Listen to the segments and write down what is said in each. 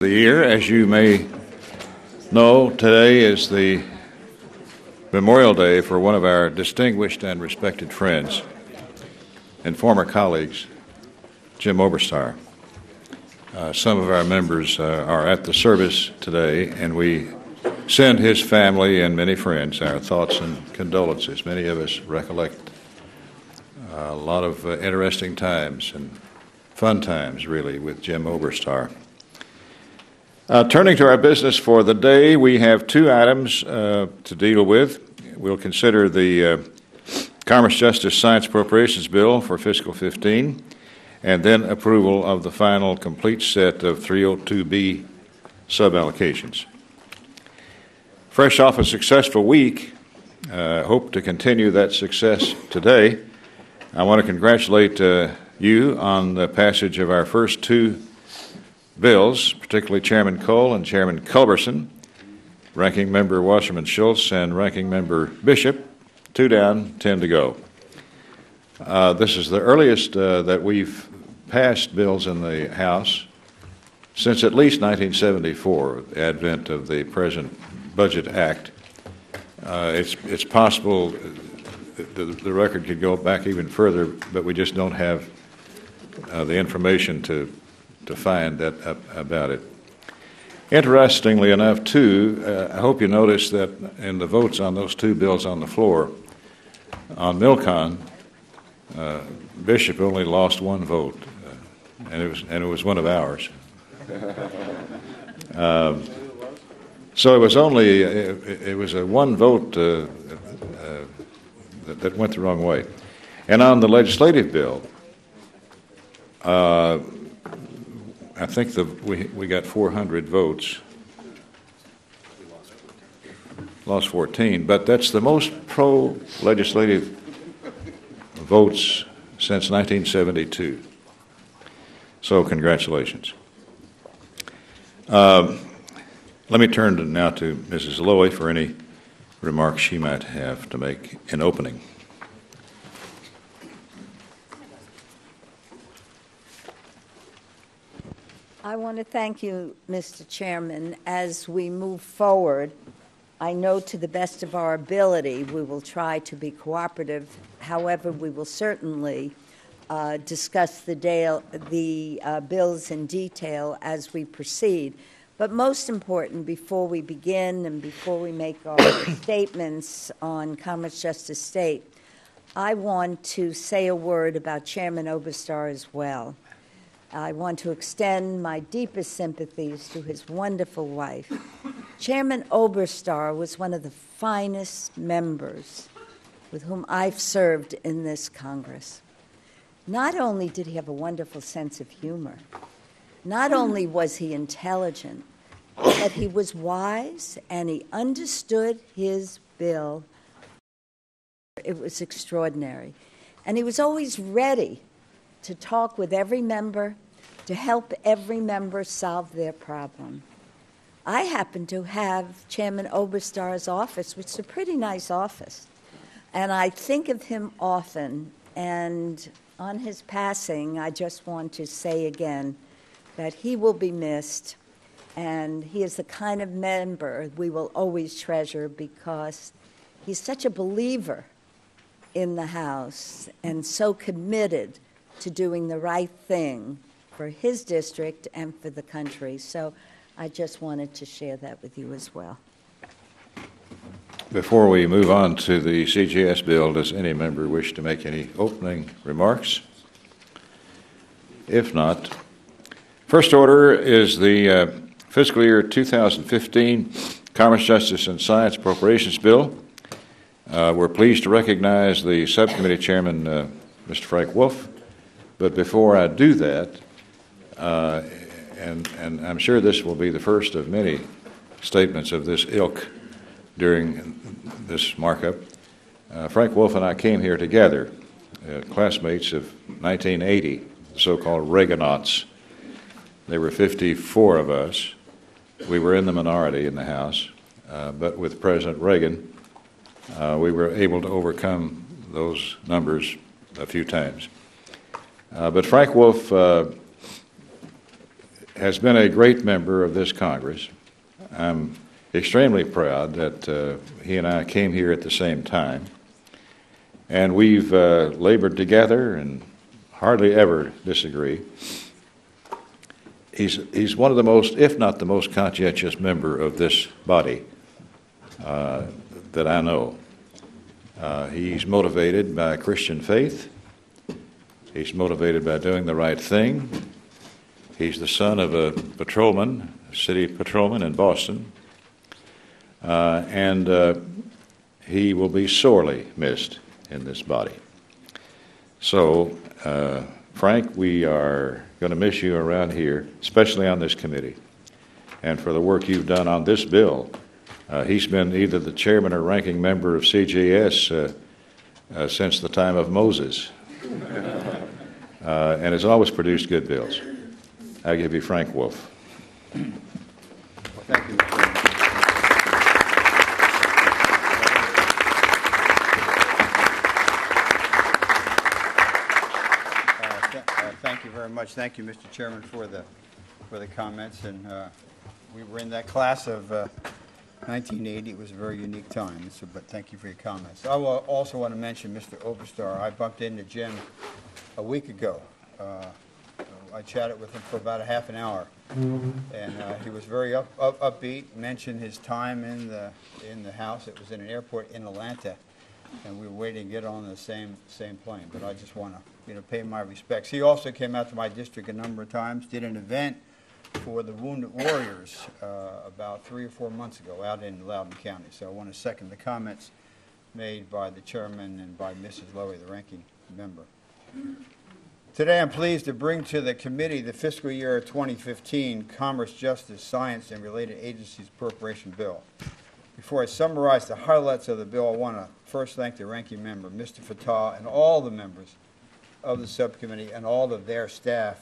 The year. As you may know, today is the Memorial Day for one of our distinguished and respected friends and former colleagues, Jim Oberstar. Some of our members are at the service today, and we send his family and many friends our thoughts and condolences. Many of us recollect a lot of interesting times and fun times, really, with Jim Oberstar. Turning to our business for the day, we have two items to deal with. We'll consider the Commerce, Justice, Science Appropriations Bill for fiscal 15, and then approval of the final complete set of 302B suballocations. Fresh off a successful week, hope to continue that success today. I want to congratulate you on the passage of our first two bills, particularly Chairman Cole and Chairman Culberson, Ranking Member Wasserman-Schultz, and Ranking Member Bishop. 2 down, 10 to go. This is the earliest that we've passed bills in the House since at least 1974, the advent of the present Budget Act. It's possible the record could go back even further, but we just don't have the information to find that about it. Interestingly enough, too, I hope you noticed that in the votes on those two bills on the floor, on Milcon, Bishop only lost one vote, and it was one of ours. So it was only it was a one vote that went the wrong way. And on the legislative bill, I think we got 400 votes. Lost 14, but that's the most pro-legislative votes since 1972. So congratulations. Let me turn now to Mrs. Lowey for any remarks she might have to make in opening. I want to thank you, Mr. Chairman. As we move forward, I know to the best of our ability we will try to be cooperative. However, we will certainly discuss the bills in detail as we proceed. But most important, before we begin and before we make our statements on Commerce, Justice, State, I want to say a word about Chairman Oberstar as well. I want to extend my deepest sympathies to his wonderful wife. Chairman Oberstar was one of the finest members with whom I've served in this Congress. Not only did he have a wonderful sense of humor, not only was he intelligent, but he was wise and he understood his bill. It was extraordinary. And he was always ready to talk with every member, to help every member solve their problem. I happen to have Chairman Oberstar's office, which is a pretty nice office, and I think of him often, and on his passing, I just want to say again that he will be missed, and he is the kind of member we will always treasure because he's such a believer in the House and so committed to doing the right thing for his district and for the country. So I just wanted to share that with you as well. Before we move on to the CJS bill, does any member wish to make any opening remarks? If not, first order is the fiscal year 2015 Commerce, Justice, and Science Appropriations Bill. We're pleased to recognize the subcommittee chairman, Mr. Frank Wolf. But before I do that, and I'm sure this will be the first of many statements of this ilk during this markup, Frank Wolf and I came here together, classmates of 1980, the so-called Reaganauts. There were 54 of us. We were in the minority in the House, but with President Reagan, we were able to overcome those numbers a few times. But Frank Wolf has been a great member of this Congress. I'm extremely proud that he and I came here at the same time, and we've labored together and hardly ever disagree. He's one of the most, if not the most conscientious member of this body that I know. He's motivated by Christian faith. He's motivated by doing the right thing. He's the son of a patrolman, a city patrolman in Boston, and he will be sorely missed in this body. So, Frank, we are going to miss you around here, especially on this committee, and for the work you've done on this bill. He's been either the chairman or ranking member of CJS since the time of Moses, and has always produced good bills. I give you Frank Wolf. Well, thank you, Mr. Chairman. Thank you very much. Thank you, Mr. Chairman, for the comments. And we were in that class of 1980. It was a very unique time. So, but thank you for your comments. I will also want to mention Mr. Oberstar. I bumped into Jim a week ago. I chatted with him for about a half an hour, and he was very upbeat. Mentioned his time in the House. It was in an airport in Atlanta, and we were waiting to get on the same plane. But I just want to pay my respects. He also came out to my district a number of times. Did an event for the Wounded Warriors about 3 or 4 months ago out in Loudoun County. So I want to second the comments made by the chairman and by Mrs. Lowey, the ranking member. Today I'm pleased to bring to the committee the fiscal year 2015 Commerce, Justice, Science, and Related Agencies Appropriation Bill. Before I summarize the highlights of the bill, I want to first thank the ranking member, Mr. Fattah, and all the members of the subcommittee and all of their staff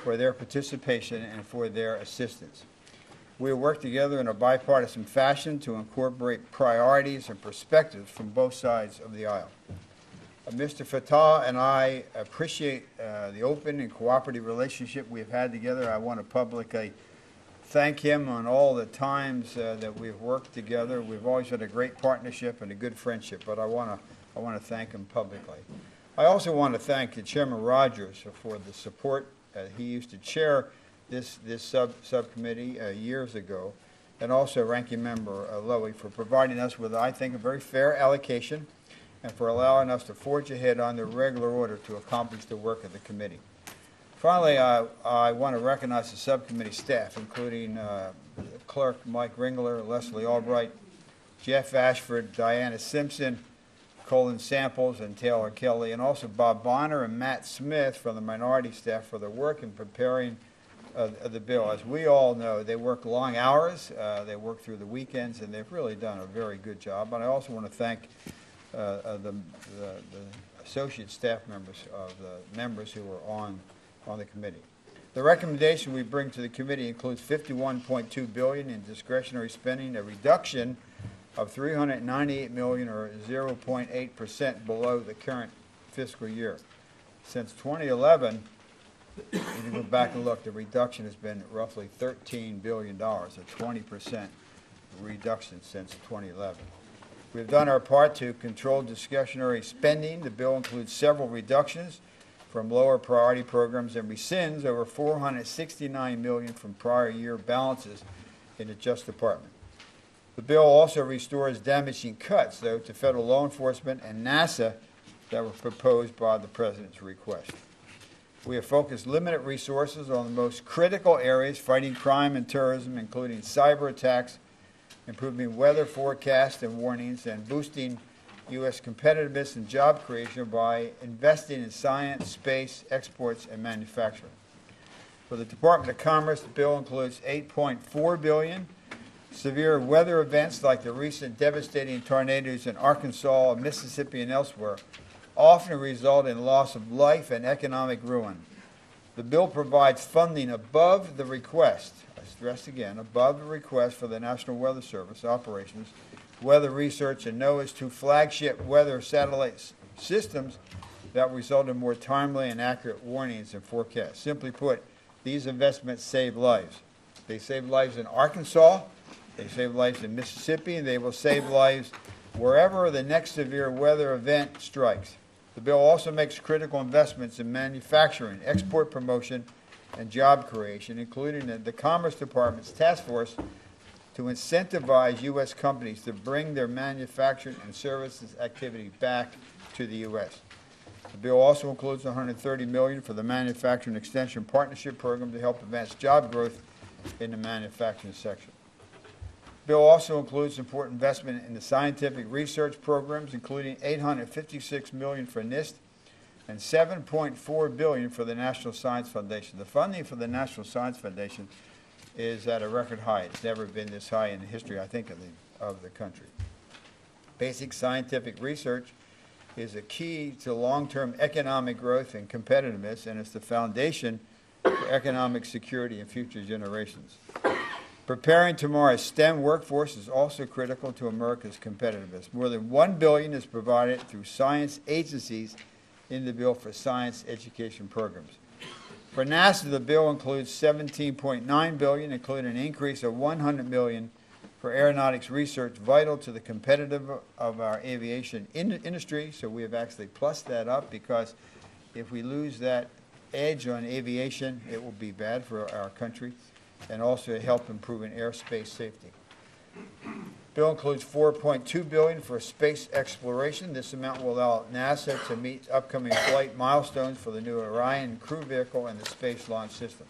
for their participation and for their assistance. We have worked together in a bipartisan fashion to incorporate priorities and perspectives from both sides of the aisle. Mr. Fattah and I appreciate the open and cooperative relationship we have had together. I want to publicly thank him on all the times that we've worked together. We've always had a great partnership and a good friendship, but I want to thank him publicly. I also want to thank Chairman Rogers for the support. He used to chair this subcommittee years ago, and also Ranking Member Lowey for providing us with, I think, a very fair allocation and for allowing us to forge ahead on the regular order to accomplish the work of the committee. Finally, I want to recognize the subcommittee staff, including Clerk Mike Ringler, Leslie Albright, Jeff Ashford, Diana Simpson, Colin Samples, and Taylor Kelly, and also Bob Bonner and Matt Smith from the minority staff for their work in preparing the bill. As we all know, they work long hours, they work through the weekends, and they've really done a very good job. And I also want to thank the associate staff members of the members who are on the committee. The recommendation we bring to the committee includes $51.2 billion in discretionary spending, a reduction of $398 million, or 0.8% below the current fiscal year. Since 2011, if you go back and look, the reduction has been roughly $13 billion, a 20% reduction since 2011. We've done our part to control discretionary spending. The bill includes several reductions from lower priority programs and rescinds over $469 million from prior year balances in the Justice Department. The bill also restores damaging cuts, though, to federal law enforcement and NASA that were proposed by the President's request. We have focused limited resources on the most critical areas, fighting crime and terrorism, including cyber attacks, improving weather forecasts and warnings, and boosting U.S. competitiveness and job creation by investing in science, space, exports, and manufacturing. For the Department of Commerce, the bill includes $8.4 billion. Severe weather events like the recent devastating tornadoes in Arkansas, Mississippi, and elsewhere often result in loss of life and economic ruin. The bill provides funding above the request, I stress again, above the request for the National Weather Service operations, weather research, and NOAA's two flagship weather satellite systems that result in more timely and accurate warnings and forecasts. Simply put, These investments save lives. They save lives in Arkansas, they save lives in Mississippi, and they will save lives wherever the next severe weather event strikes. The bill also makes critical investments in manufacturing, export promotion, and job creation, including the Commerce Department's task force to incentivize U.S. companies to bring their manufacturing and services activity back to the U.S. The bill also includes $130 million for the Manufacturing Extension Partnership Program to help advance job growth in the manufacturing section. The bill also includes important investment in the scientific research programs, including $856 million for NIST and $7.4 billion for the National Science Foundation. The funding for the National Science Foundation is at a record high. It's never been this high in the history, I think, of the country. Basic scientific research is a key to long-term economic growth and competitiveness, and it's the foundation for economic security in future generations. Preparing tomorrow's STEM workforce is also critical to America's competitiveness. More than $1 billion is provided through science agencies in the bill for science education programs. For NASA, the bill includes $17.9 billion, including an increase of $100 million for aeronautics research vital to the competitiveness of our aviation industry. So we have actually plussed that up, because if we lose that edge on aviation, it will be bad for our country, and also help improve in airspace safety. The bill includes $4.2 billion for space exploration. This amount will allow NASA to meet upcoming flight milestones for the new Orion crew vehicle and the Space Launch System.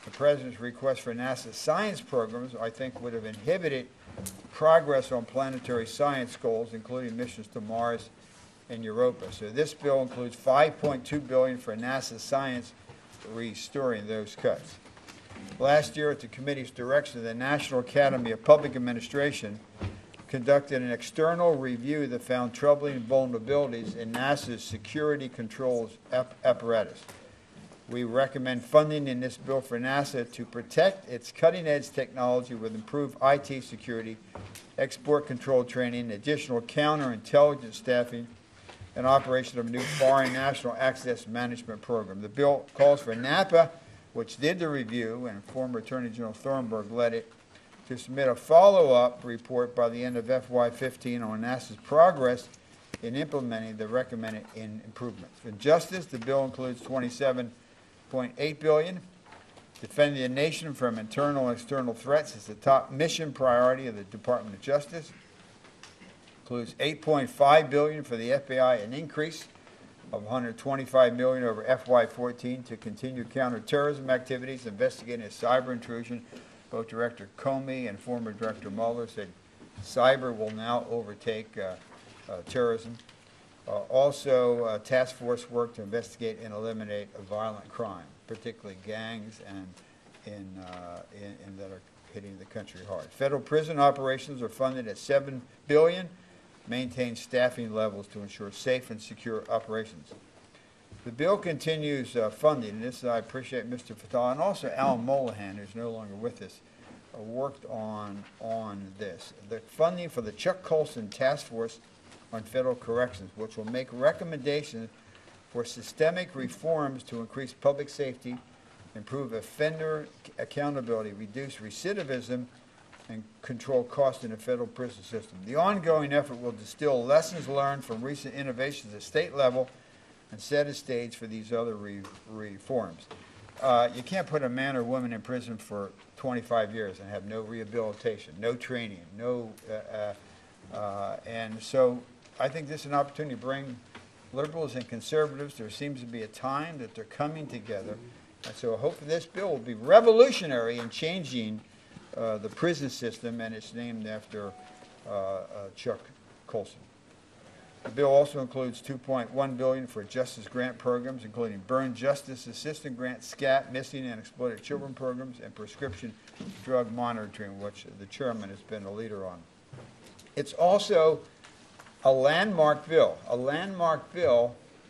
The President's request for NASA science programs, I think, would have inhibited progress on planetary science goals, including missions to Mars and Europa. So this bill includes $5.2 billion for NASA science, restoring those cuts. Last year, at the committee's direction, the National Academy of Public Administration conducted an external review that found troubling vulnerabilities in NASA's security controls apparatus. We recommend funding in this bill for NASA to protect its cutting-edge technology with improved IT security, export control training, additional counterintelligence staffing, and operation of a new foreign national access management program. The bill calls for NAPA, which did the review, and former Attorney General Thornburg led it, to submit a follow-up report by the end of FY15 on NASA's progress in implementing the recommended improvements. For justice, the bill includes $27.8 billion. Defending the nation from internal and external threats is the top mission priority of the Department of Justice. Includes $8.5 billion for the FBI, an increase of $125 million over FY14 to continue counterterrorism activities, investigating a cyber intrusion. Both Director Comey and former Director Mueller said cyber will now overtake terrorism. Also, task force work to investigate and eliminate violent crime, particularly gangs and that are hitting the country hard. Federal prison operations are funded at $7 billion. Maintain staffing levels to ensure safe and secure operations. The bill continues funding, and this I appreciate Mr. Fattah and also Alan Molihan, who's no longer with us, worked on this. The funding for the Chuck Colson Task Force on Federal Corrections, which will make recommendations for systemic reforms to increase public safety, improve offender accountability, reduce recidivism, and control costs in the federal prison system. The ongoing effort will distill lessons learned from recent innovations at state level and set a stage for these other reforms. You can't put a man or woman in prison for 25 years and have no rehabilitation, no training, and so I think this is an opportunity to bring liberals and conservatives. There seems to be a time that they're coming together, and so hopefully this bill will be revolutionary in changing the prison system, and it's named after Chuck Colson. The bill also includes $2.1 billion for justice grant programs, including Burn Justice Assistant Grant, SCAT, Missing and Exploited Children programs, and prescription drug monitoring, which the chairman has been a leader on. It's also a landmark bill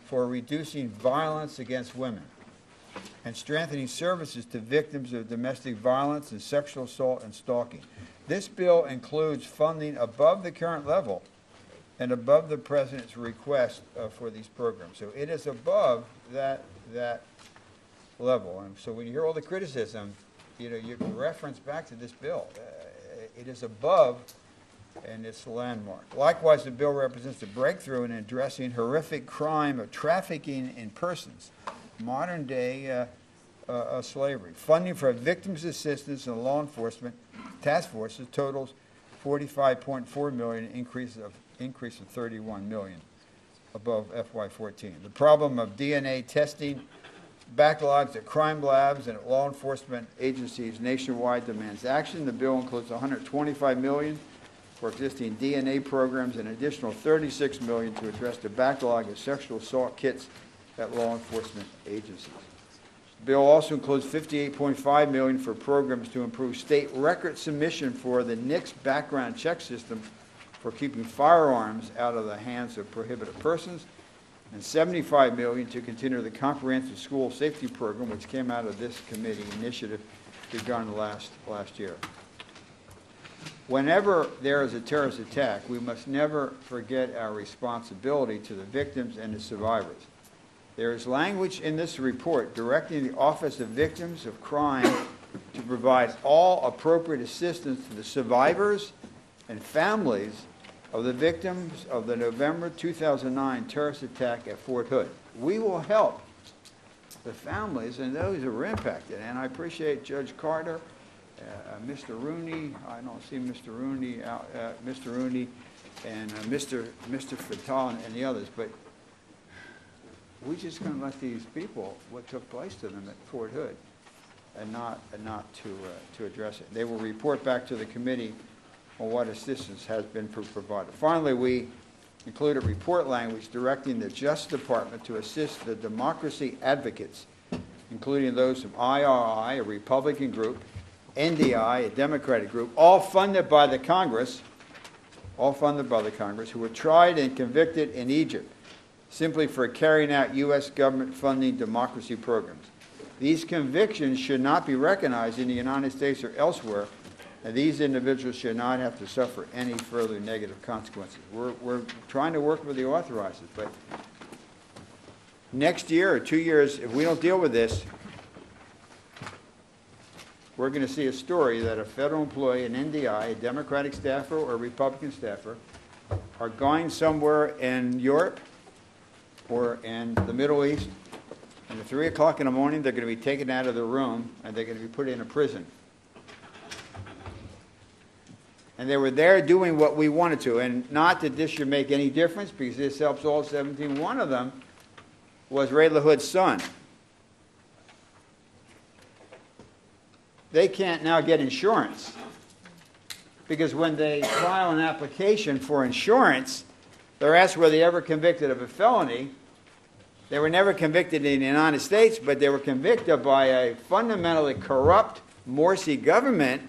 for reducing violence against women and strengthening services to victims of domestic violence and sexual assault and stalking. This bill includes funding above the current level and above the President's request for these programs. So it is above that level. And so when you hear all the criticism, you can reference back to this bill. It is above, and it's a landmark. Likewise, the bill represents a breakthrough in addressing horrific crime of trafficking in persons, modern-day slavery. Funding for victims' assistance and law enforcement task forces totals $45.4 million, increase of $31 million above FY14. The problem of DNA testing backlogs at crime labs and at law enforcement agencies nationwide demands action. The bill includes $125 million for existing DNA programs and an additional $36 million to address the backlog of sexual assault kits at law enforcement agencies. The bill also includes $58.5 million for programs to improve state record submission for the NICS background check system for keeping firearms out of the hands of prohibited persons, and $75 million to continue the comprehensive school safety program, which came out of this committee initiative begun last year. Whenever there is a terrorist attack, we must never forget our responsibility to the victims and the survivors. There is language in this report directing the Office of Victims of Crime to provide all appropriate assistance to the survivors and families of the victims of the November 2009 terrorist attack at Fort Hood. We will help the families and those who were impacted. And I appreciate Judge Carter, Mr. Rooney. I don't see Mr. Rooney, Mr. Rooney, and Mr. Fattah and the others. But we're just going to let these people, what took place to them at Fort Hood, and not to address it. They will report back to the committee on what assistance has been provided. Finally, we included report language directing the Justice Department to assist the democracy advocates, including those from IRI, a Republican group, NDI, a Democratic group, all funded by the Congress, who were tried and convicted in Egypt simply for carrying out U.S. government funding democracy programs. These convictions should not be recognized in the United States or elsewhere, and these individuals should not have to suffer any further negative consequences. We're trying to work with the authorizers, but next year or 2 years, if we don't deal with this, we're going to see a story that a federal employee, an NDI, a Democratic staffer or a Republican staffer, are going somewhere in Europe or in the Middle East, and at 3 o'clock in the morning, they're going to be taken out of their room, and they're going to be put in a prison. And they were there doing what we wanted to. And not that this should make any difference, because this helps all 17. One of them was Ray LaHood's son. They can't now get insurance, because when they file an application for insurance, they're asked were they ever convicted of a felony. They were never convicted in the United States, but they were convicted by a fundamentally corrupt Morsi government.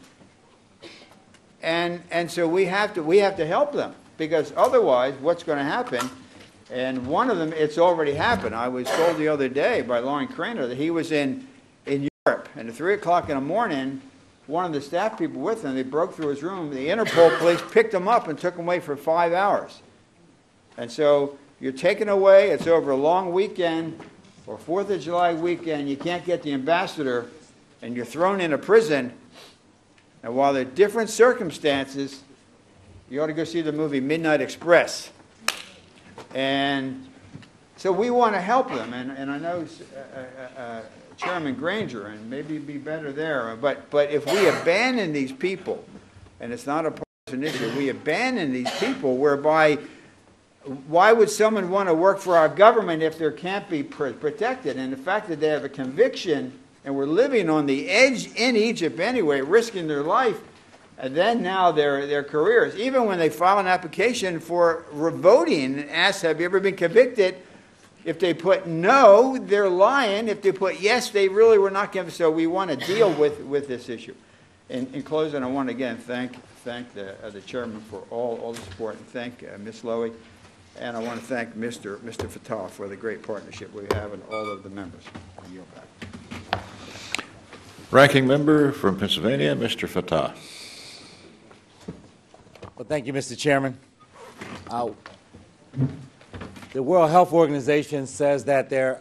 And so we have to help them, because otherwise what's going to happen, and one of them, it's already happened. I was told the other day by Lauren Craner that he was in Europe, and at 3 o'clock in the morning, one of the staff people with him, they broke through his room, the Interpol police picked him up and took him away for 5 hours. And so you're taken away, it's over a long weekend, or 4th of July weekend, you can't get the ambassador, and you're thrown in a prison. And while there are different circumstances, you ought to go see the movie Midnight Express. And so we want to help them. And I know Chairman Granger, and maybe it'd be better there. But if we abandon these people, and it's not a partisan issue, we abandon these people whereby why would someone want to work for our government if they can't be protected? And the fact that they have a conviction and were living on the edge in Egypt anyway, risking their life, and then now their careers. Even when they file an application for voting and ask, have you ever been convicted? If they put no, they're lying. If they put yes, they really were not convicted. So we want to deal with this issue. In closing, I want to again thank the chairman for all the support, and thank Ms. Lowey. And I want to thank Mr. Fattah for the great partnership we have and all of the members. I yield back. Ranking member from Pennsylvania, Mr. Fattah. Well, thank you, Mr. Chairman. The World Health Organization says that there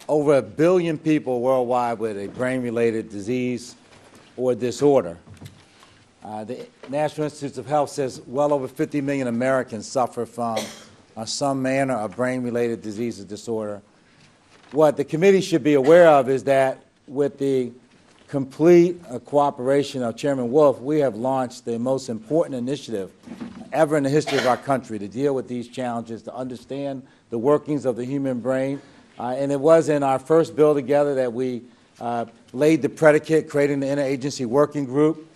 over 1 billion people worldwide with a brain-related disease or disorder. The National Institutes of Health says well over 50 million Americans suffer from some manner of brain-related disease or disorder. What the committee should be aware of is that with the complete cooperation of Chairman Wolf, we have launched the most important initiative ever in the history of our country to deal with these challenges, to understand the workings of the human brain. And it was in our first bill together that we laid the predicate, creating the interagency working group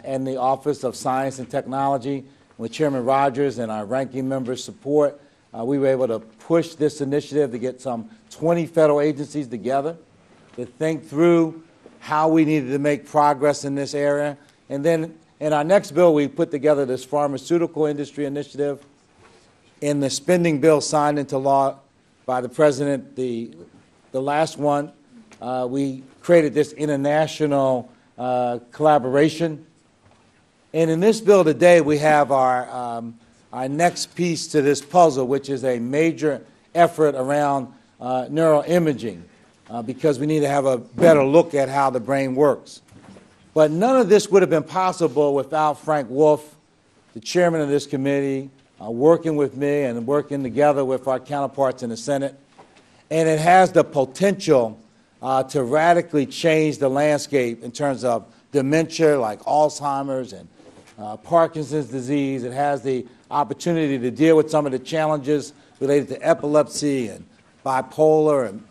and the Office of Science and Technology. With Chairman Rogers and our ranking member's support, we were able to push this initiative to get some 20 federal agencies together to think through how we needed to make progress in this area. And then in our next bill, we put together this pharmaceutical industry initiative. In the spending bill signed into law by the President, the last one, we created this international collaboration. And in this bill today, we have our next piece to this puzzle, which is a major effort around neuroimaging, because we need to have a better look at how the brain works. But none of this would have been possible without Frank Wolf, the chairman of this committee, working with me and working together with our counterparts in the Senate. And it has the potential to radically change the landscape in terms of dementia like Alzheimer's and Parkinson's disease. It has the opportunity to deal with some of the challenges related to epilepsy and bipolar and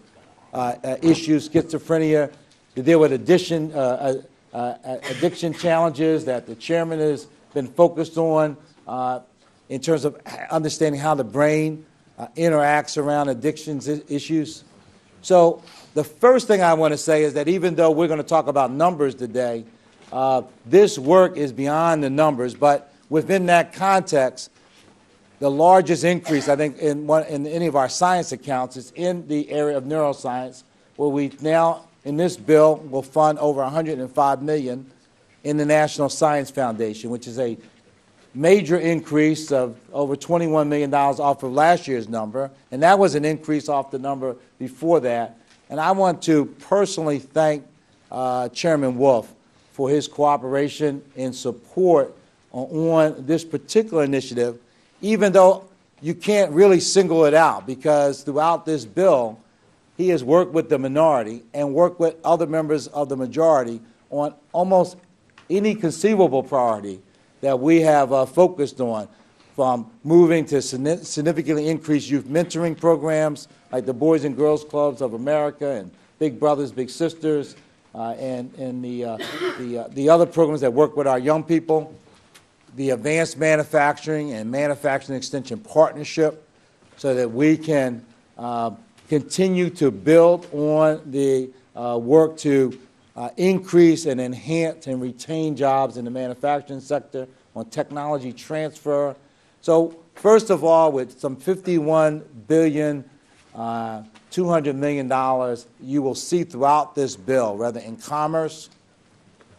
issues, schizophrenia, to deal with addiction challenges that the chairman has been focused on in terms of understanding how the brain interacts around addictions issues. So the first thing I want to say is that even though we're going to talk about numbers today, this work is beyond the numbers, but within that context, the largest increase, I think, in any of our science accounts is in the area of neuroscience, where we now, in this bill, will fund over $105 million in the National Science Foundation, which is a major increase of over $21 million off of last year's number, and that was an increase off the number before that. And I want to personally thank Chairman Wolf for his cooperation and support on this particular initiative, even though you can't really single it out, because throughout this bill, he has worked with the minority and worked with other members of the majority on almost any conceivable priority that we have focused on, from moving to significantly increase youth mentoring programs like the Boys and Girls Clubs of America and Big Brothers, Big Sisters, and the other programs that work with our young people, the Advanced Manufacturing and Manufacturing Extension Partnership, so that we can continue to build on the work to increase and enhance and retain jobs in the manufacturing sector, on technology transfer. So first of all, with some $51 billion, $200 million, you will see throughout this bill, whether in commerce,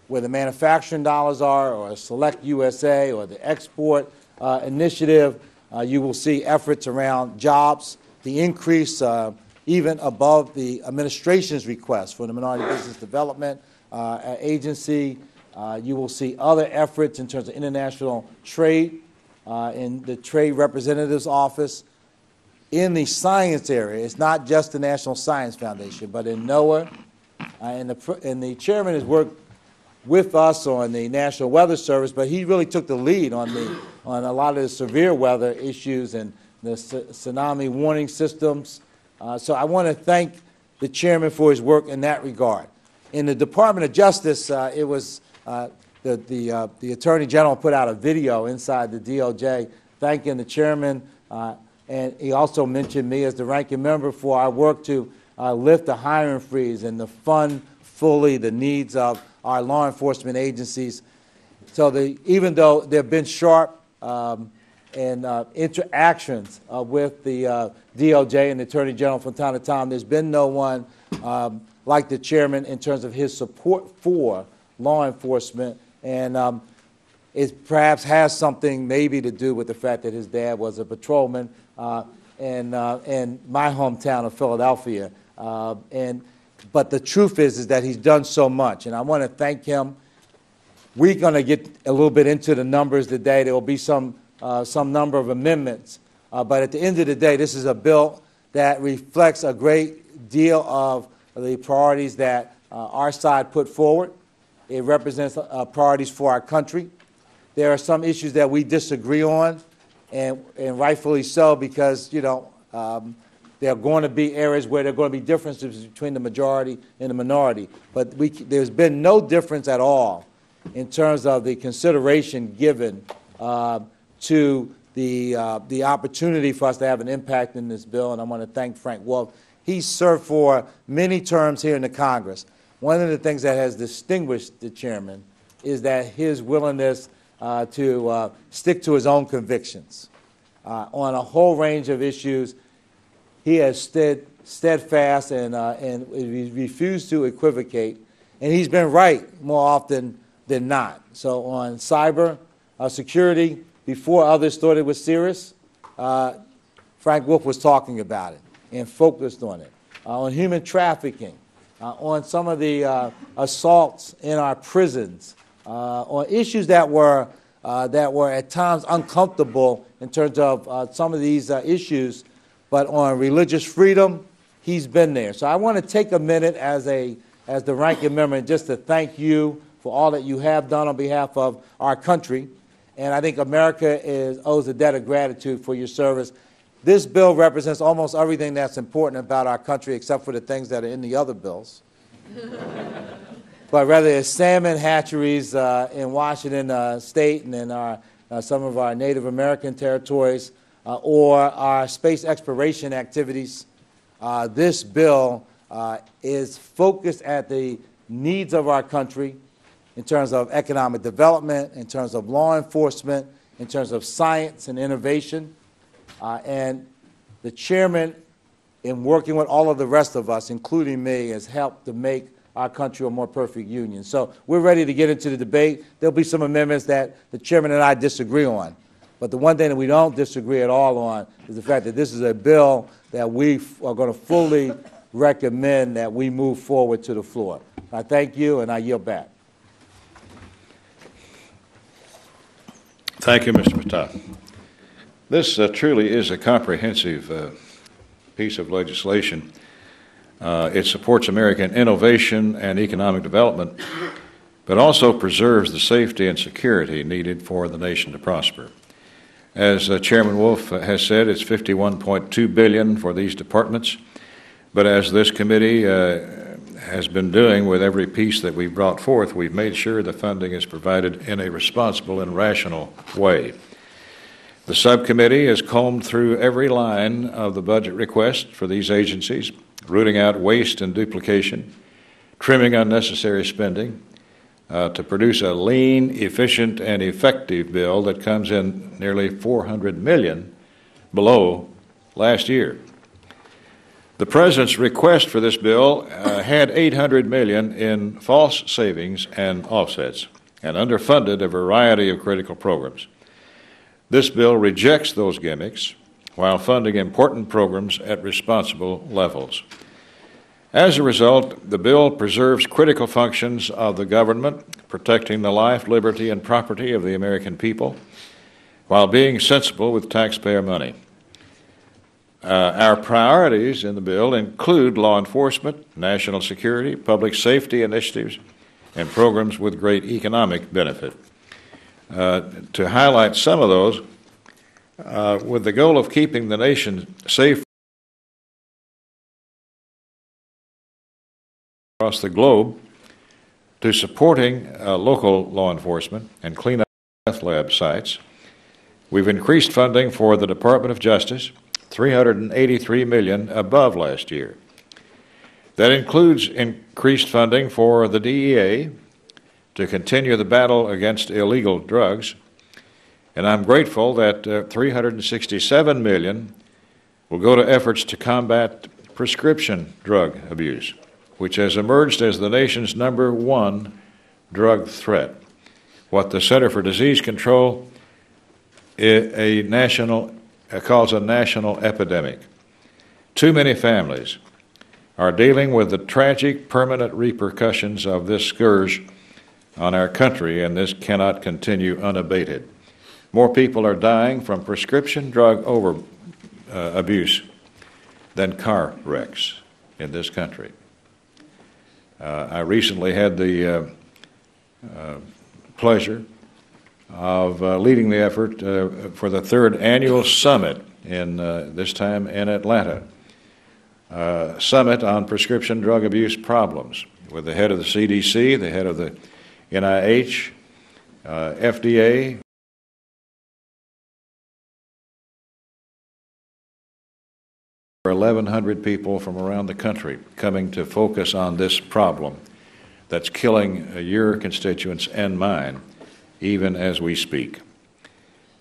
where the manufacturing dollars are, or Select USA, or the export initiative, you will see efforts around jobs, the increase even above the administration's request for the Minority Business Development Agency. You will see other efforts in terms of international trade in the Trade Representative's Office. In the science area, it's not just the National Science Foundation, but in NOAA, and the chairman has worked with us on the National Weather Service, but he really took the lead on a lot of the severe weather issues and the tsunami warning systems. So I want to thank the chairman for his work in that regard. In the Department of Justice, it was the Attorney General put out a video inside the DOJ thanking the chairman, and he also mentioned me as the ranking member for our work to lift the hiring freeze and to fund fully the needs of our law enforcement agencies. So even though there have been sharp interactions with the DOJ and the Attorney General from time to time, there's been no one like the chairman in terms of his support for law enforcement, and it perhaps has something maybe to do with the fact that his dad was a patrolman in my hometown of Philadelphia But the truth is that he's done so much, and I want to thank him. We're going to get a little bit into the numbers today. There will be some number of amendments, but at the end of the day, this is a bill that reflects a great deal of the priorities that our side put forward. It represents priorities for our country. There are some issues that we disagree on, and rightfully so, because, you know, there are going to be areas where there are going to be differences between the majority and the minority. But there's been no difference at all in terms of the consideration given to the opportunity for us to have an impact in this bill, and I want to thank Frank Wolf. He served for many terms here in the Congress. One of the things that has distinguished the chairman is that his willingness to stick to his own convictions. On a whole range of issues, he has stood steadfast and refused to equivocate, and he's been right more often than not. So on cyber security, before others thought it was serious, Frank Wolf was talking about it and focused on it. On human trafficking, on some of the assaults in our prisons, on issues that were at times uncomfortable in terms of some of these issues, but on religious freedom, he's been there. So I want to take a minute as the ranking member just to thank you for all that you have done on behalf of our country. And I think America owes a debt of gratitude for your service. This bill represents almost everything that's important about our country except for the things that are in the other bills. But whether it's salmon hatcheries in Washington State and in some of our Native American territories or our space exploration activities, this bill is focused at the needs of our country in terms of economic development, in terms of law enforcement, in terms of science and innovation. And the chairman, in working with all of the rest of us, including me, has helped to make our country a more perfect union. So we're ready to get into the debate. There'll be some amendments that the chairman and I disagree on. But the one thing that we don't disagree at all on is the fact that this is a bill that we are going to fully recommend that we move forward to the floor. I thank you, and I yield back. Thank you, Mr. Fattah. This truly is a comprehensive piece of legislation. It supports American innovation and economic development, but also preserves the safety and security needed for the nation to prosper. As Chairman Wolf has said, it's $51.2 billion for these departments, but as this committee has been doing with every piece that we've brought forth, we've made sure the funding is provided in a responsible and rational way. The subcommittee has combed through every line of the budget request for these agencies, rooting out waste and duplication, trimming unnecessary spending, to produce a lean, efficient, and effective bill that comes in nearly $400 million below last year. The President's request for this bill had $800 million in false savings and offsets and underfunded a variety of critical programs. This bill rejects those gimmicks while funding important programs at responsible levels. As a result, the bill preserves critical functions of the government, protecting the life, liberty, and property of the American people, while being sensible with taxpayer money. Our priorities in the bill include law enforcement, national security, public safety initiatives, and programs with great economic benefit. To highlight some of those, with the goal of keeping the nation safe across the globe, to supporting local law enforcement and clean up meth lab sites, we've increased funding for the Department of Justice, $383 million above last year. That includes increased funding for the DEA to continue the battle against illegal drugs, and I'm grateful that $367 million will go to efforts to combat prescription drug abuse, which has emerged as the nation's #1 drug threat. What the Center for Disease Control calls a national epidemic. Too many families are dealing with the tragic permanent repercussions of this scourge on our country, and this cannot continue unabated. More people are dying from prescription drug abuse than car wrecks in this country. I recently had the pleasure of leading the effort for the third annual summit this time in Atlanta. Summit on prescription drug abuse problems with the head of the CDC, the head of the NIH, FDA, over 1,100 people from around the country coming to focus on this problem that's killing your constituents and mine, even as we speak.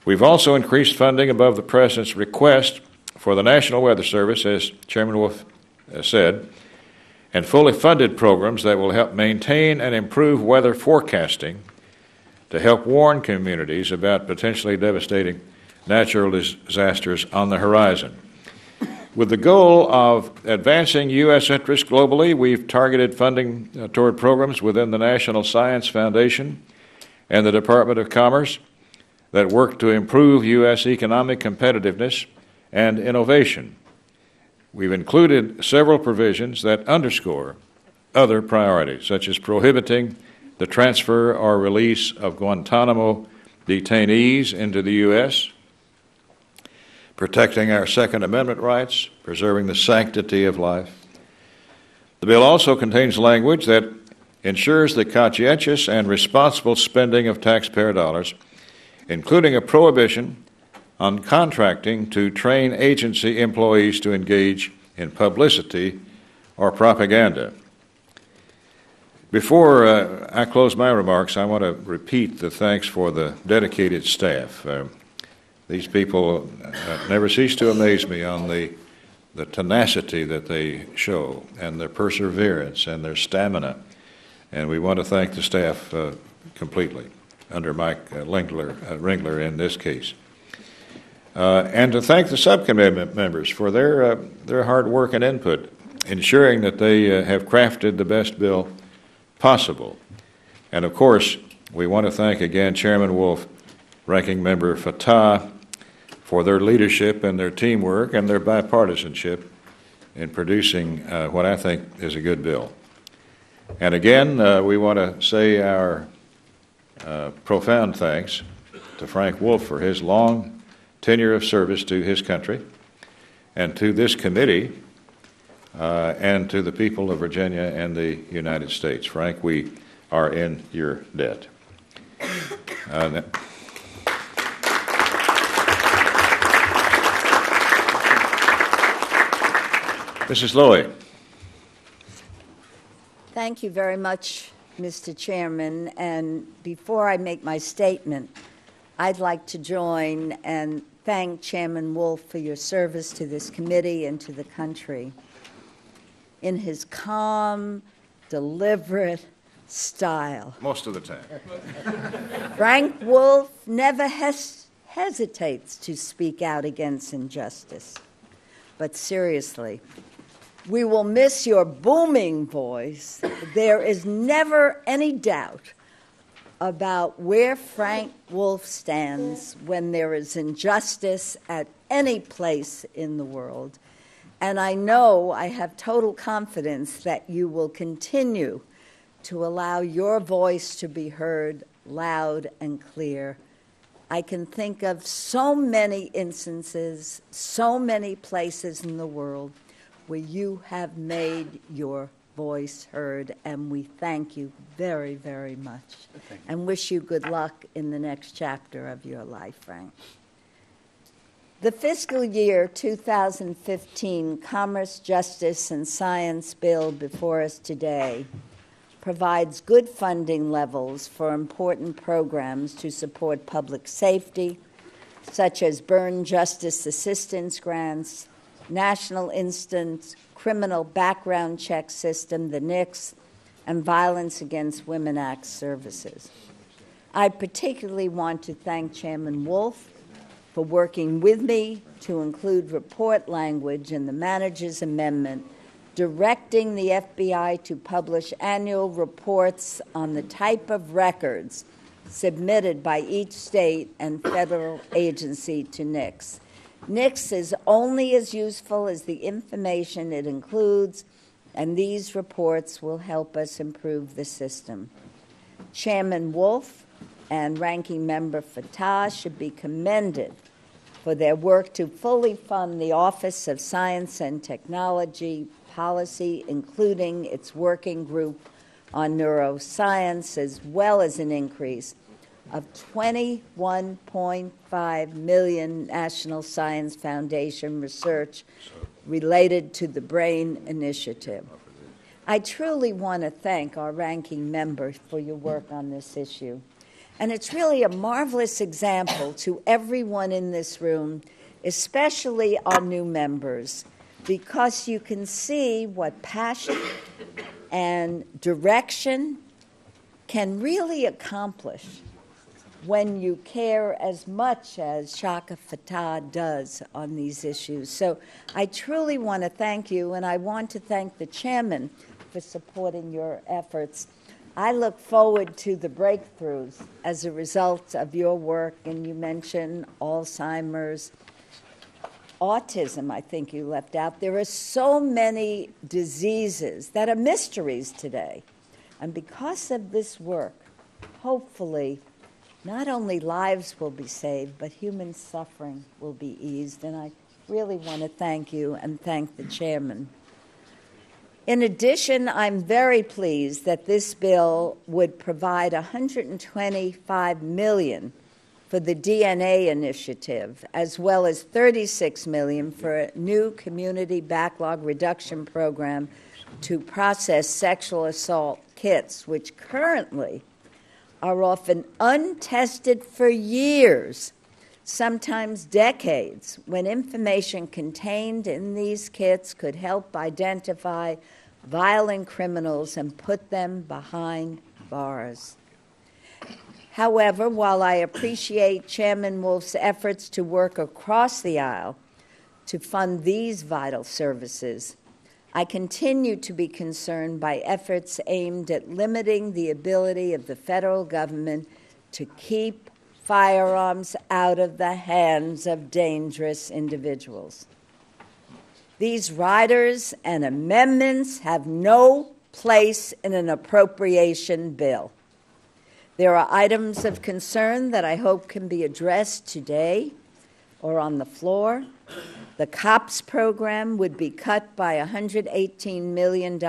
We've also increased funding above the President's request for the National Weather Service, as Chairman Wolf said, and fully funded programs that will help maintain and improve weather forecasting to help warn communities about potentially devastating natural disasters on the horizon. With the goal of advancing U.S. interests globally, we've targeted funding toward programs within the National Science Foundation and the Department of Commerce that work to improve U.S. economic competitiveness and innovation. We've included several provisions that underscore other priorities, such as prohibiting the transfer or release of Guantanamo detainees into the U.S., protecting our Second Amendment rights, preserving the sanctity of life. The bill also contains language that ensures the conscientious and responsible spending of taxpayer dollars, including a prohibition on contracting to train agency employees to engage in publicity or propaganda. Before I close my remarks, I want to repeat the thanks for the dedicated staff. These people never cease to amaze me on the tenacity that they show and their perseverance and their stamina. And we want to thank the staff completely, under Mike Ringler in this case. And to thank the subcommittee members for their hard work and input, ensuring that they have crafted the best bill possible. And of course, we want to thank again Chairman Wolf, Ranking Member Fattah, for their leadership and their teamwork and their bipartisanship in producing what I think is a good bill. And again, we want to say our profound thanks to Frank Wolf for his long tenure of service to his country and to this committee and to the people of Virginia and the United States. Frank, we are in your debt. Mrs. Lowey. Thank you very much, Mr. Chairman. And before I make my statement, I'd like to join and thank Chairman Wolf for your service to this committee and to the country. In his calm, deliberate style. Most of the time. Frank Wolf never hesitates to speak out against injustice. But seriously, we will miss your booming voice. There is never any doubt about where Frank Wolf stands when there is injustice at any place in the world. And I know I have total confidence that you will continue to allow your voice to be heard loud and clear. I can think of so many instances, so many places in the world where you have made your voice heard, and we thank you very, very much and wish you good luck in the next chapter of your life, Frank. The fiscal year 2015 Commerce, Justice, and Science bill before us today provides good funding levels for important programs to support public safety, such as burn justice assistance grants, National Instant Criminal Background Check System, the NICS, and Violence Against Women Act services. I particularly want to thank Chairman Wolf for working with me to include report language in the manager's amendment directing the FBI to publish annual reports on the type of records submitted by each state and federal agency to NICS. NICS is only as useful as the information it includes, and these reports will help us improve the system. Chairman Wolf and Ranking Member Fattah should be commended for their work to fully fund the Office of Science and Technology Policy, including its working group on neuroscience, as well as an increase of $21.5 million National Science Foundation research related to the BRAIN initiative. I truly want to thank our ranking member for your work on this issue. And it's really a marvelous example to everyone in this room, especially our new members, because you can see what passion and direction can really accomplish when you care as much as Chaka Fattah does on these issues. So I truly want to thank you, and I want to thank the chairman for supporting your efforts. I look forward to the breakthroughs as a result of your work, and you mentioned Alzheimer's, autism, I think you left out. There are so many diseases that are mysteries today. And because of this work, hopefully, not only lives will be saved, but human suffering will be eased. And I really want to thank you and thank the chairman. In addition, I'm very pleased that this bill would provide $125 million for the DNA initiative, as well as $36 million for a new community backlog reduction program to process sexual assault kits, which currently are often untested for years, sometimes decades, when information contained in these kits could help identify violent criminals and put them behind bars. However, while I appreciate Chairman Wolf's efforts to work across the aisle to fund these vital services, I continue to be concerned by efforts aimed at limiting the ability of the federal government to keep firearms out of the hands of dangerous individuals. These riders and amendments have no place in an appropriation bill. There are items of concern that I hope can be addressed today or on the floor. The COPS program would be cut by $118 million,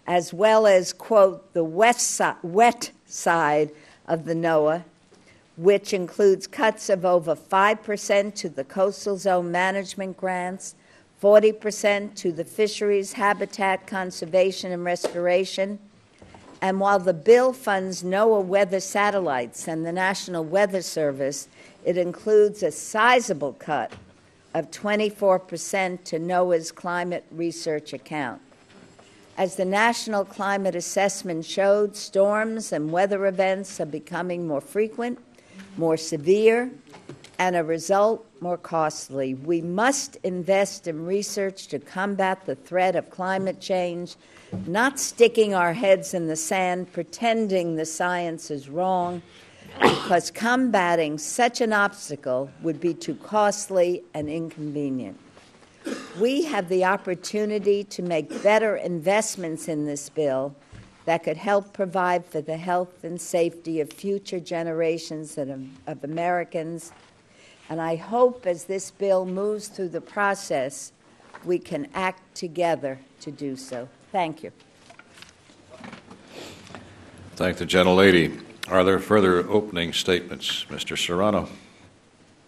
as well as, quote, the wet side of the NOAA, which includes cuts of over 5% to the coastal zone management grants, 40% to the fisheries habitat conservation and restoration. And while the bill funds NOAA weather satellites and the National Weather Service, it includes a sizable cut of 24% to NOAA's climate research account. As the National Climate Assessment showed, storms and weather events are becoming more frequent, more severe, and a result, more costly. We must invest in research to combat the threat of climate change, not sticking our heads in the sand, pretending the science is wrong, because combating such an obstacle would be too costly and inconvenient. We have the opportunity to make better investments in this bill that could help provide for the health and safety of future generations of Americans. And I hope as this bill moves through the process, we can act together to do so. Thank you. Thank the gentlelady. Are there further opening statements? Mr. Serrano.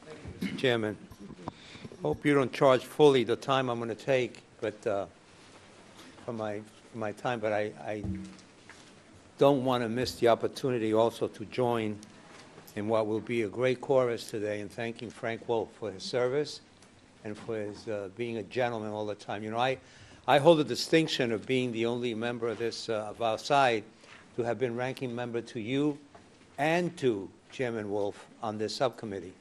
Thank you, Chairman. Hope you don't charge fully the time I'm going to take, but for my time. But I don't want to miss the opportunity also to join in what will be a great chorus today in thanking Frank Wolf for his service and for his being a gentleman all the time. You know, I hold the distinction of being the only member of this of our side to have been ranking member to you and to Chairman Wolf on this subcommittee.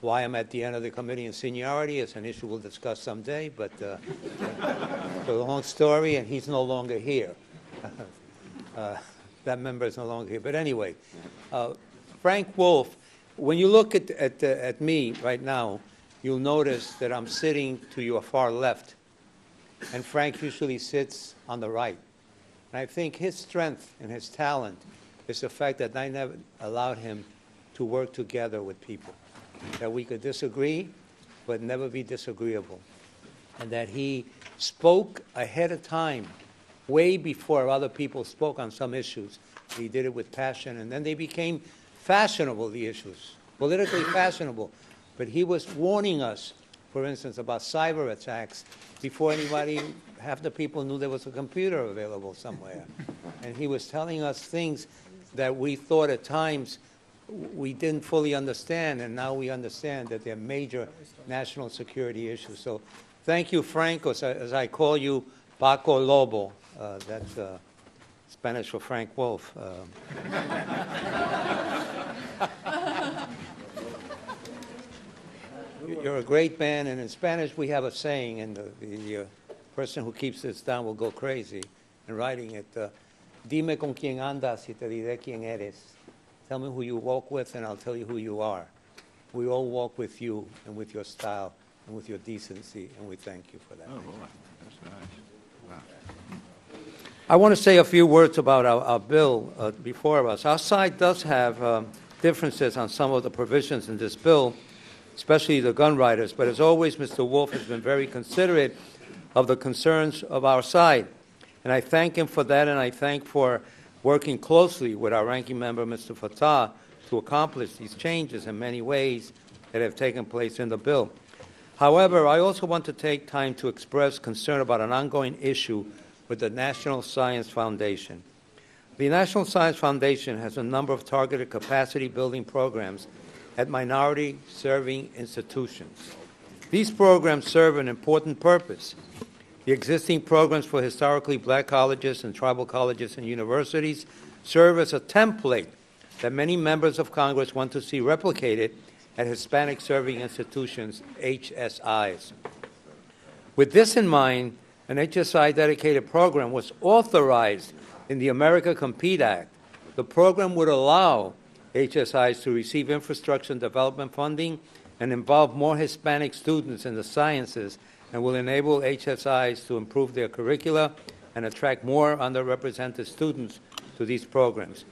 Why I'm at the end of the committee in seniority is an issue we'll discuss someday, but It's a long story, and he's no longer here. That member is no longer here. But anyway, Frank Wolf, when you look at me right now, you'll notice that I'm sitting to your far left, and Frank usually sits on the right. And I think his strength and his talent is the fact that I never allowed him to work together with people, that we could disagree but never be disagreeable, and that he spoke ahead of time, way before other people spoke on some issues. He did it with passion, and then they became fashionable, the issues, politically fashionable. But he was warning us, for instance, about cyber attacks before anybody, half the people knew there was a computer available somewhere. And he was telling us things that we thought at times we didn't fully understand, and now we understand that they're major national security issues. So thank you, Frank, or as I call you, Paco Lobo. That's Spanish for Frank Wolf. You're a great man, and in Spanish we have a saying, and the person who keeps this down will go crazy in writing it. Dime con quién andas y te diré quién eres. Tell me who you walk with, and I'll tell you who you are. We all walk with you and with your style and with your decency, and we thank you for that. Oh, boy, that's nice. Wow. I want to say a few words about our bill before us. Our side does have differences on some of the provisions in this bill, especially the gun writers, but as always, Mr. Wolf has been very considerate of the concerns of our side. And I thank him for that, and I thank for working closely with our ranking member, Mr. Fattah, to accomplish these changes in many ways that have taken place in the bill. However, I also want to take time to express concern about an ongoing issue with the National Science Foundation. The National Science Foundation has a number of targeted capacity-building programs at minority-serving institutions. These programs serve an important purpose. The existing programs for historically black colleges and tribal colleges and universities serve as a template that many members of Congress want to see replicated at Hispanic-serving institutions, HSIs. With this in mind, an HSI-dedicated program was authorized in the America Compete Act. The program would allow HSIs to receive infrastructure and development funding and involve more Hispanic students in the sciences, and will enable HSIs to improve their curricula and attract more underrepresented students to these programs.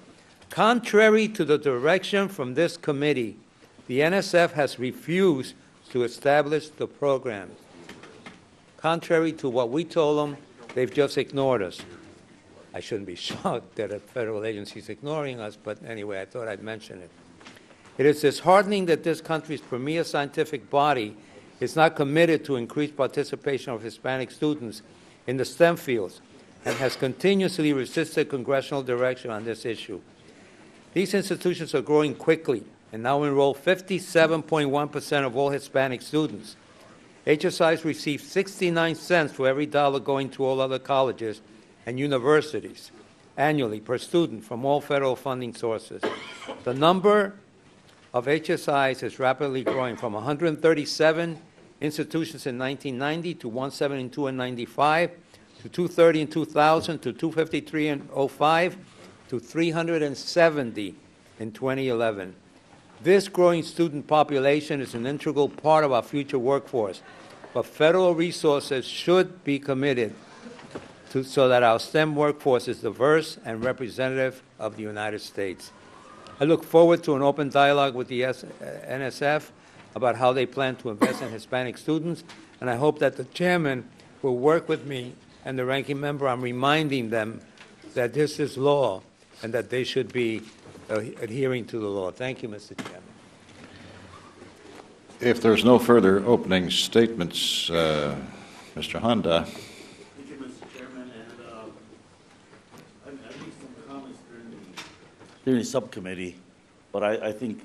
Contrary to the direction from this committee, the NSF has refused to establish the program. Contrary to what we told them, they've just ignored us. I shouldn't be shocked that a federal agency is ignoring us, but anyway, I thought I'd mention it. It is disheartening that this country's premier scientific body is not committed to increased participation of Hispanic students in the STEM fields and has continuously resisted congressional direction on this issue. These institutions are growing quickly and now enroll 57.1% of all Hispanic students. HSIs receive 69 cents for every dollar going to all other colleges and universities annually per student from all federal funding sources. The number of HSIs is rapidly growing from 137 institutions in 1990 to 172 in 95, to 230 in 2000, to 253 in 05, to 370 in 2011. This growing student population is an integral part of our future workforce, but federal resources should be committed so that our STEM workforce is diverse and representative of the United States. I look forward to an open dialogue with the NSF about how they plan to invest in Hispanic students, and I hope that the chairman will work with me and the ranking member on reminding them that this is law and that they should be adhering to the law. Thank you, Mr. Chairman. If there's no further opening statements, Mr. Honda. Thank you, Mr. Chairman, and I made some comments during the subcommittee, but I think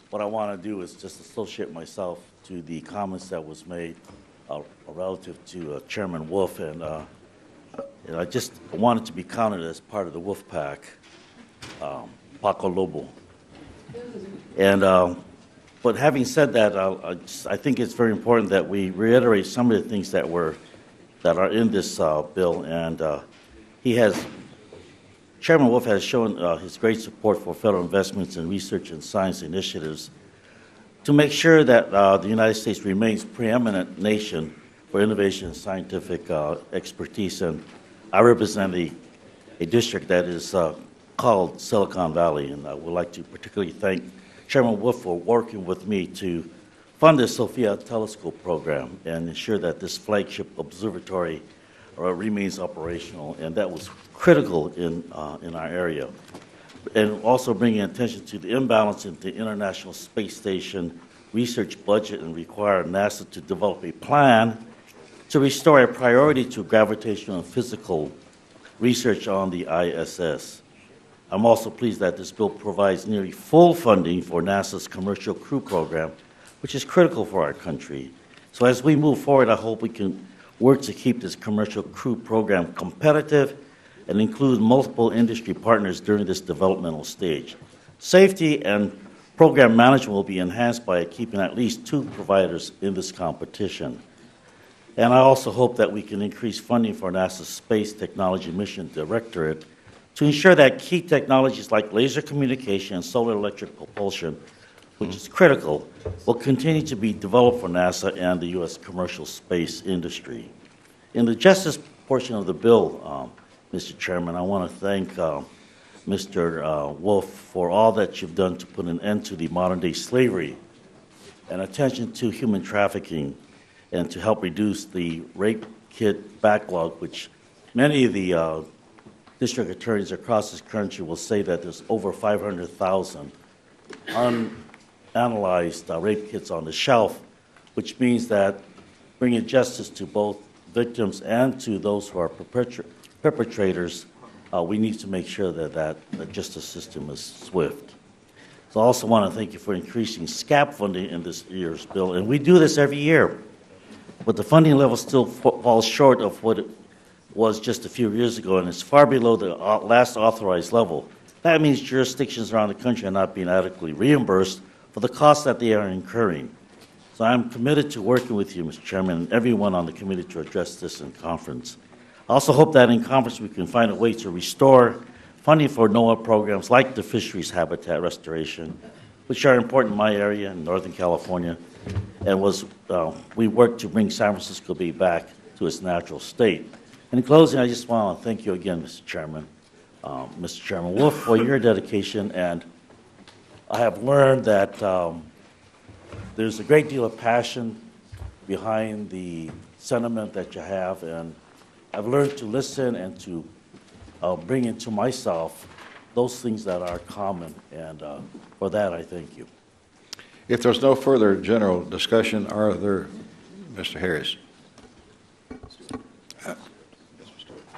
what I want to do is just associate myself to the comments that was made relative to Chairman Wolf, and I just wanted to be counted as part of the Wolf Pack, Paco Lobo. And but having said that, I think it's very important that we reiterate some of the things that were that are in this bill, and Chairman Wolf has shown his great support for federal investments in research and science initiatives to make sure that the United States remains preeminent nation for innovation and scientific expertise. And I represent a district that is called Silicon Valley, and I would like to particularly thank Chairman Wolf for working with me to fund the Sophia Telescope program and ensure that this flagship observatory remains operational, and that was critical in our area. And also bringing attention to the imbalance in the International Space Station research budget and require NASA to develop a plan to restore a priority to gravitational and physical research on the ISS. I'm also pleased that this bill provides nearly full funding for NASA's Commercial Crew Program, which is critical for our country. So as we move forward, I hope we can work to keep this Commercial Crew Program competitive and include multiple industry partners during this developmental stage. Safety and program management will be enhanced by keeping at least 2 providers in this competition. And I also hope that we can increase funding for NASA's Space Technology Mission Directorate to ensure that key technologies like laser communication and solar electric propulsion, which is critical, will continue to be developed for NASA and the U.S. commercial space industry. In the justice portion of the bill, Mr. Chairman, I want to thank Mr. Wolf for all that you've done to put an end to the modern-day slavery and attention to human trafficking and to help reduce the rape kit backlog, which many of the district attorneys across this country will say that there's over 500,000 unanalyzed rape kits on the shelf, which means that bringing justice to both victims and to those who are perpetrators, we need to make sure that the justice system is swift. So I also want to thank you for increasing SCAP funding in this year's bill, and we do this every year, but the funding level still falls short of what it was just a few years ago, and it's far below the last authorized level. That means jurisdictions around the country are not being adequately reimbursed for the costs that they are incurring. So I'm committed to working with you, Mr. Chairman, and everyone on the committee to address this in conference. I also hope that in conference we can find a way to restore funding for NOAA programs like the fisheries habitat restoration, which are important in my area in Northern California, and we worked to bring San Francisco Bay back to its natural state. In closing, I just want to thank you again, Mr. Chairman, Mr. Chairman Wolf, for your dedication, and I have learned that there's a great deal of passion behind the sentiment that you have, and I've learned to listen and to bring into myself those things that are common, and for that I thank you. If there's no further general discussion, are there, Mr. Harris?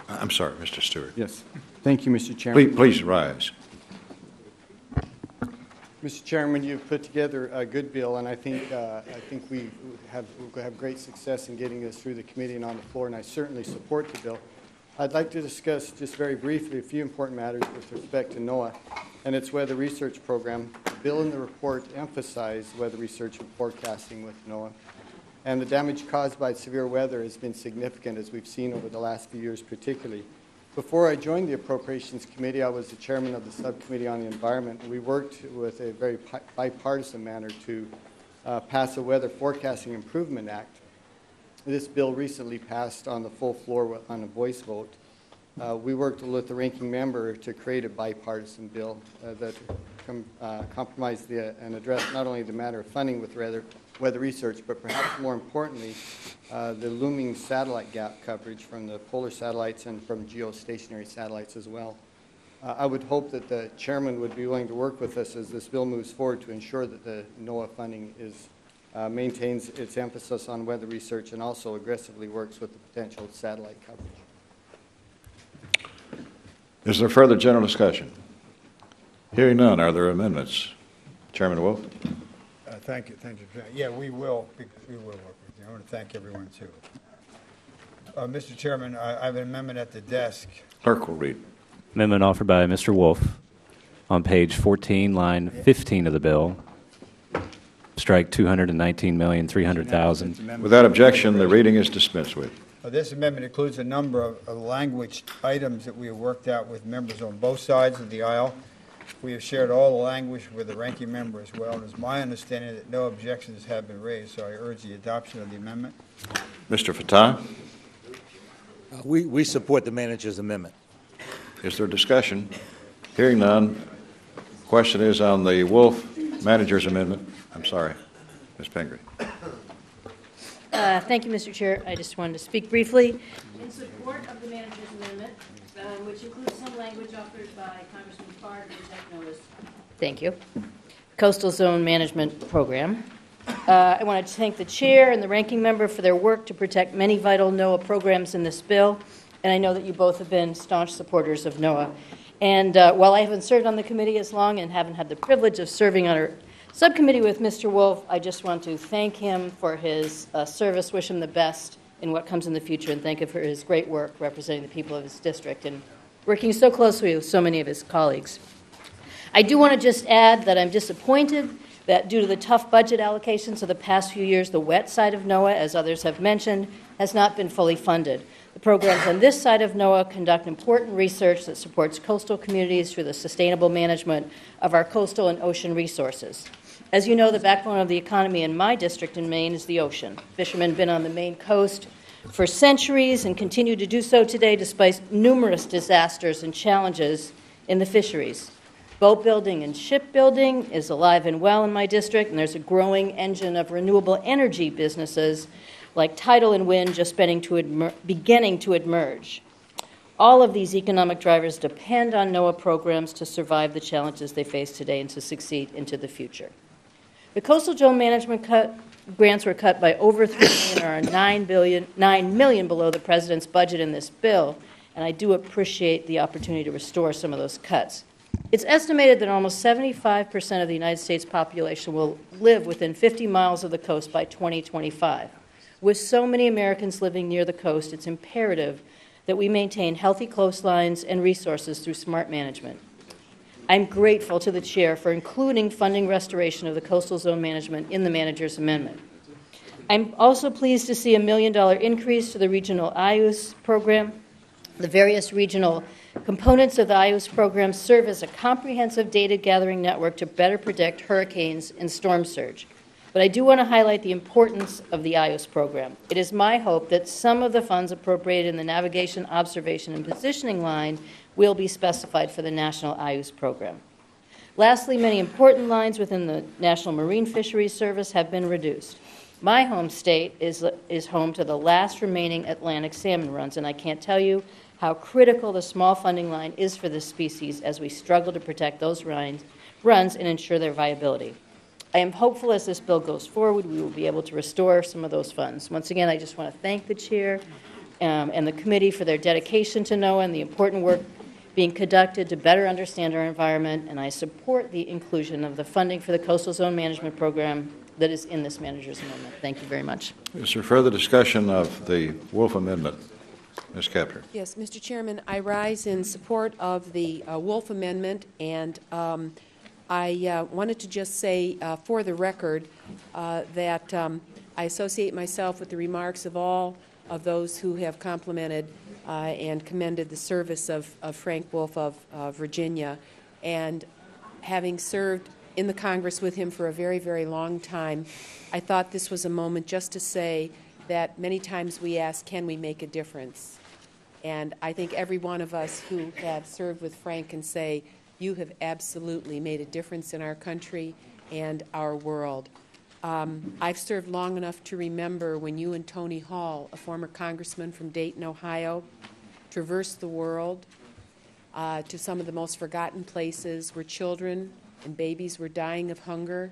I'm sorry, Mr. Stewart. Yes. Thank you, Mr. Chairman. Please rise. Mr. Chairman, you've put together a good bill, and I think we have great success in getting this through the committee and on the floor, and I certainly support the bill. I'd like to discuss just very briefly a few important matters with respect to NOAA and its weather research program. The bill and the report emphasize weather research and forecasting with NOAA, and the damage caused by severe weather has been significant, as we've seen over the last few years particularly. Before I joined the Appropriations Committee, I was the chairman of the Subcommittee on the Environment, and we worked with a very bipartisan manner to pass a Weather Forecasting Improvement Act. This bill recently passed on the full floor on a voice vote. We worked with the ranking member to create a bipartisan bill that compromised and addressed not only the matter of funding with weather research, but perhaps more importantly, the looming satellite gap coverage from the polar satellites and from geostationary satellites as well. I would hope that the chairman would be willing to work with us as this bill moves forward to ensure that the NOAA funding maintains its emphasis on weather research and also aggressively works with the potential satellite coverage. Is there further general discussion? Hearing none, are there amendments? Chairman Wolf? Thank you. Yeah, we will work with you. I want to thank everyone, too. Mr. Chairman, I have an amendment at the desk. Clerk will read. Amendment offered by Mr. Wolf on page 14, line 15 of the bill. Strike $219,300,000. Without objection, the reading is dispensed with. This amendment includes a number of language items that we have worked out with members on both sides of the aisle. We have shared all the language with the ranking member as well, and it's my understanding that no objections have been raised, so I urge the adoption of the amendment. Mr. Fattah, We support the manager's amendment. is there discussion? Hearing none. Question is on the Wolf manager's amendment. I'm sorry, Ms. Pingree. Thank you, Mr. Chair. I just wanted to speak briefly in support of the manager's amendment, which includes some language offered by Congressman Fattah to protect NOAA's, thank you, Coastal Zone Management Program. I wanted to thank the chair and the ranking member for their work to protect many vital NOAA programs in this bill, and I know that you both have been staunch supporters of NOAA. And while I haven't served on the committee as long and haven't had the privilege of serving on our subcommittee with Mr. Wolf, I just want to thank him for his service, wish him the best in what comes in the future, and thank him for his great work representing the people of his district and working so closely with so many of his colleagues. I do want to just add that I'm disappointed that due to the tough budget allocations of the past few years, the wet side of NOAA, as others have mentioned, has not been fully funded. The programs on this side of NOAA conduct important research that supports coastal communities through the sustainable management of our coastal and ocean resources. As you know, the backbone of the economy in my district in Maine is the ocean. Fishermen have been on the Maine coast for centuries and continue to do so today despite numerous disasters and challenges in the fisheries. Boat building and shipbuilding is alive and well in my district, and there's a growing engine of renewable energy businesses like tidal and wind just beginning to emerge. All of these economic drivers depend on NOAA programs to survive the challenges they face today and to succeed into the future. The coastal zone management grants were cut by over $3 million, or $9 million below the president's budget in this bill, and I do appreciate the opportunity to restore some of those cuts. It's estimated that almost 75% of the United States population will live within 50 miles of the coast by 2025. With so many Americans living near the coast, it's imperative that we maintain healthy coastlines and resources through smart management. I'm grateful to the chair for including funding restoration of the coastal zone management in the manager's amendment. I'm also pleased to see a $1 million increase to the regional IUS program. The various regional components of the IUS program serve as a comprehensive data gathering network to better predict hurricanes and storm surge. But I do want to highlight the importance of the IUS program. It is my hope that some of the funds appropriated in the navigation, observation, and positioning line will be specified for the National IUS program. Lastly, many important lines within the National Marine Fisheries Service have been reduced. My home state is home to the last remaining Atlantic salmon runs, and I can't tell you how critical the small funding line is for this species as we struggle to protect those runs and ensure their viability. I am hopeful as this bill goes forward, we will be able to restore some of those funds. Once again, I just want to thank the chair and the committee for their dedication to NOAA and the important work being conducted to better understand our environment, and I support the inclusion of the funding for the Coastal Zone Management Program that is in this manager's amendment. Thank you very much. Is there further discussion of the Wolf Amendment? Ms. Kaptur. Yes, Mr. Chairman, I rise in support of the Wolf Amendment, and I wanted to just say for the record that I associate myself with the remarks of all of those who have complimented and commended the service of Frank Wolf of Virginia. And having served in the Congress with him for a very, very long time, I thought this was a moment just to say that many times we ask, can we make a difference? And I think every one of us who have served with Frank can say, you have absolutely made a difference in our country and our world. I've served long enough to remember when you and Tony Hall, a former congressman from Dayton, Ohio, traversed the world to some of the most forgotten places where children and babies were dying of hunger,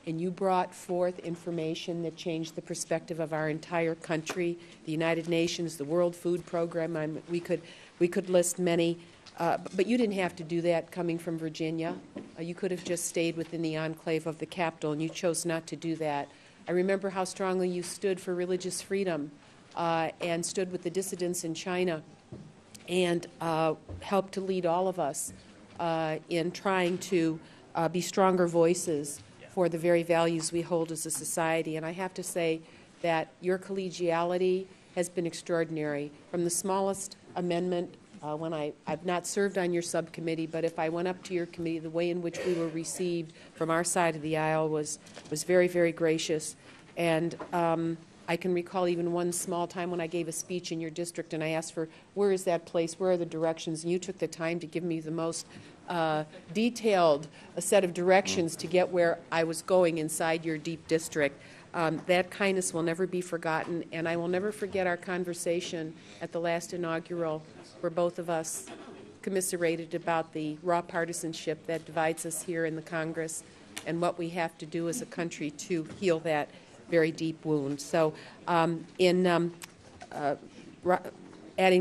and you brought forth information that changed the perspective of our entire country, the United Nations, the World Food Program. We could list many. But you didn't have to do that coming from Virginia. You could have just stayed within the enclave of the Capitol, and you chose not to do that. I remember how strongly you stood for religious freedom and stood with the dissidents in China and helped to lead all of us in trying to be stronger voices for the very values we hold as a society. And I have to say that your collegiality has been extraordinary. From the smallest amendment, when I've not served on your subcommittee, but if I went up to your committee, the way in which we were received from our side of the aisle was very, very gracious. And I can recall even one small time when I gave a speech in your district and I asked for, where is that place, where are the directions, and you took the time to give me the most detailed set of directions to get where I was going inside your deep district. That kindness will never be forgotten, and I will never forget our conversation at the last inaugural where both of us commiserated about the raw partisanship that divides us here in the Congress and what we have to do as a country to heal that very deep wound. So adding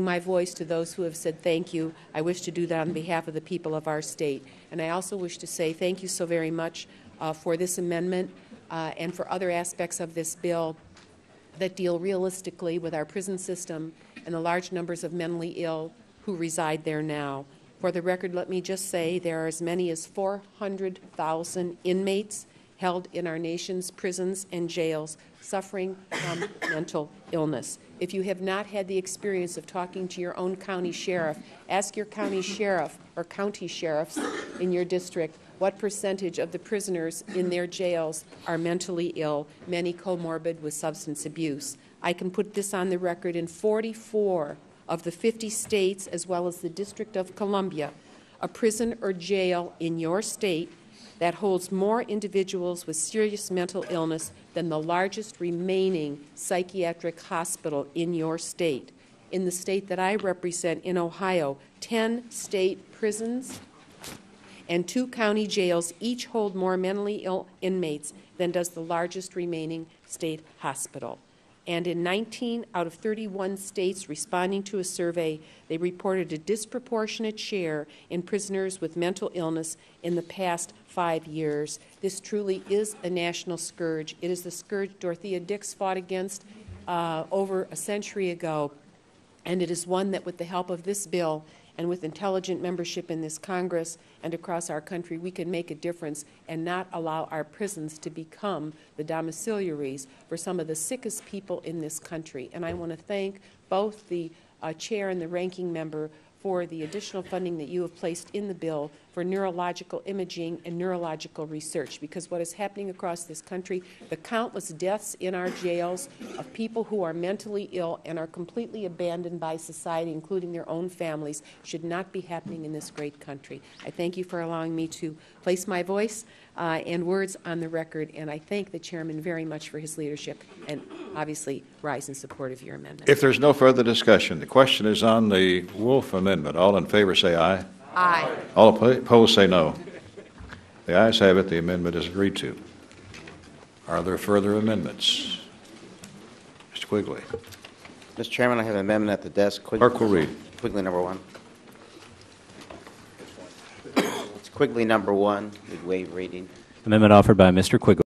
my voice to those who have said thank you, I wish to do that on behalf of the people of our state. And I also wish to say thank you so very much for this amendment and for other aspects of this bill that deal realistically with our prison system and the large numbers of mentally ill who reside there now. For the record, let me just say there are as many as 400,000 inmates held in our nation's prisons and jails suffering from mental illness. If you have not had the experience of talking to your own county sheriff, ask your county sheriff or county sheriffs in your district what percentage of the prisoners in their jails are mentally ill, many comorbid with substance abuse. I can put this on the record in 44 of the 50 states, as well as the District of Columbia, a prison or jail in your state that holds more individuals with serious mental illness than the largest remaining psychiatric hospital in your state. In the state that I represent, in Ohio, 10 state prisons and 2 county jails each hold more mentally ill inmates than does the largest remaining state hospital. And in 19 out of 31 states responding to a survey, they reported a disproportionate share in prisoners with mental illness in the past 5 years. This truly is a national scourge. It is the scourge Dorothea Dix fought against over a century ago, and it is one that, with the help of this bill and with intelligent membership in this Congress and across our country, we can make a difference and not allow our prisons to become the domiciliaries for some of the sickest people in this country. And I want to thank both the chair and the ranking member for the additional funding that you have placed in the bill for neurological imaging and neurological research, because what is happening across this country, the countless deaths in our jails of people who are mentally ill and are completely abandoned by society, including their own families, should not be happening in this great country. I thank you for allowing me to place my voice and words on the record, and I thank the chairman very much for his leadership and obviously rise in support of your amendment. If there's no further discussion, the question is on the Wolf Amendment. All in favor say aye. Aye. All opposed say no. The ayes have it. The amendment is agreed to. Are there further amendments? Mr. Quigley. Mr. Chairman, I have an amendment at the desk. Clerk will read. Quigley number 1. It's Quigley number 1. We waive reading. Amendment offered by Mr. Quigley.